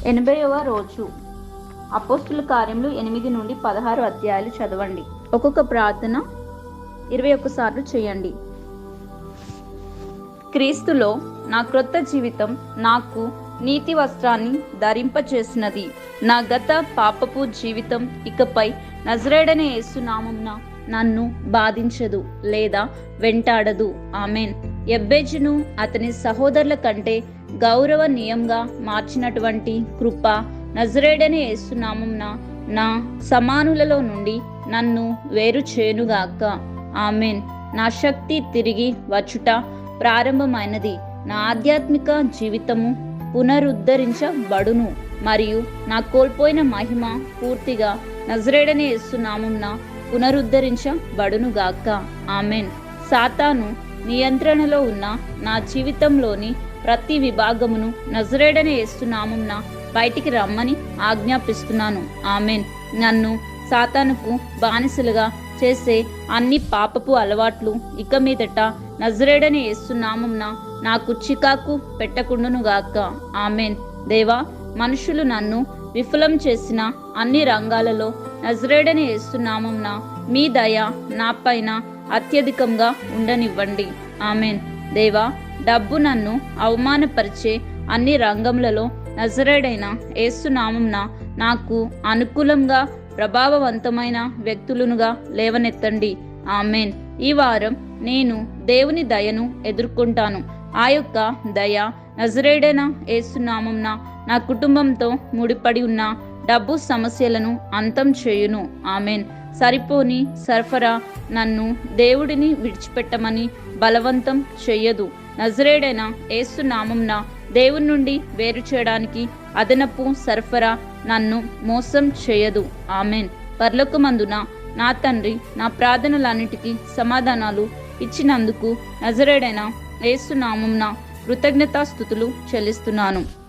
80వ రోజు. అపోస్తుల కార్యములు 8 నుండి 16 అధ్యాయాలు చదవండి. ఒక్కొక్క ప్రార్థన 21 సార్లు చేయండి. క్రీస్తులో నా క్రొత్త జీవితం నాకు నీతి వస్త్రాన్ని ధరింపచేసినది. నా గత పాపపు జీవితం ఇకపై నజరేయుడైన యేసు నామమున నన్ను బాధించదు లేదా వెంటాడదు. ఆమెన్. యెబ్బేజును అతని సహోదరుల కంటే గౌరవనీయంగా మార్చినటువంటి కృప నజరేయుడైన యేసు నామమున నా సమానులలో నుండి నన్ను వేరు చేయునుగాక. ఆమెన్. నా శక్తి తిరిగి వచ్చుట ప్రారంభమైనది. నా ఆధ్యాత్మిక జీవితము పునరుద్ధరించబడును మరియు నా కోల్పోయిన మహిమ పూర్తిగా నజరేయుడైన యేసు నామమున పునరుద్ధరించబడునుగాక. ఆమెన్. సాతాను నియంత్రణలో ఉన్న నా జీవితంలోని ప్రతి విభాగమును నజరేయుడైన యేసు నామమున బయటికి రమ్మని ఆజ్ఞాపిస్తున్నాను. ఆమెన్. నన్ను సాతానుకు బానిసలుగా చేసే అన్ని పాపపు అలవాట్లు ఇక మీదట నజరేయుడైన యేసు నామమున నాకు చికాకు పెట్టకుండునుగాక. ఆమెన్. దేవా, మనుషులు నన్ను విఫలం చేసిన అన్ని రంగాలలో నజరేయుడైన యేసు నామమున మీ దయ నాపైన అత్యధికంగా ఉండనివ్వండి. ఆమెన్. దేవా, డబ్బు నన్ను అవమానపరిచే అన్ని రంగములలో నజరేయుడైన యేసు నామమున నాకు అనుకూలంగా ప్రభావవంతమైన వ్యక్తులుగా లేవనెత్తండి. ఆమెన్. ఈ వారం నేను దేవుని దయను ఎదుర్కొంటాను. ఆ యొక్క దయ నజరేయుడైన యేసు నామమున నా కుటుంబంతో ముడిపడి ఉన్న డబ్బు సమస్యలను అంతం చేయును. ఆమెన్. సరిపోని సరఫరా నన్ను దేవుడిని విడిచిపెట్టమని బలవంతం చెయ్యదు. నజరేయుడైన యేసు నామమున దేవుని నుండి వేరు చేయడానికి అదనపు సరఫరా నన్ను మోసం చేయదు. ఆమెన్. పరలోకమందున నా తండ్రి, నా ప్రార్థనలన్నిటికీ సమాధానాలు ఇచ్చినందుకు నజరేయుడైన యేసు నామమున కృతజ్ఞతాస్తుతులు చెల్లిస్తున్నాను.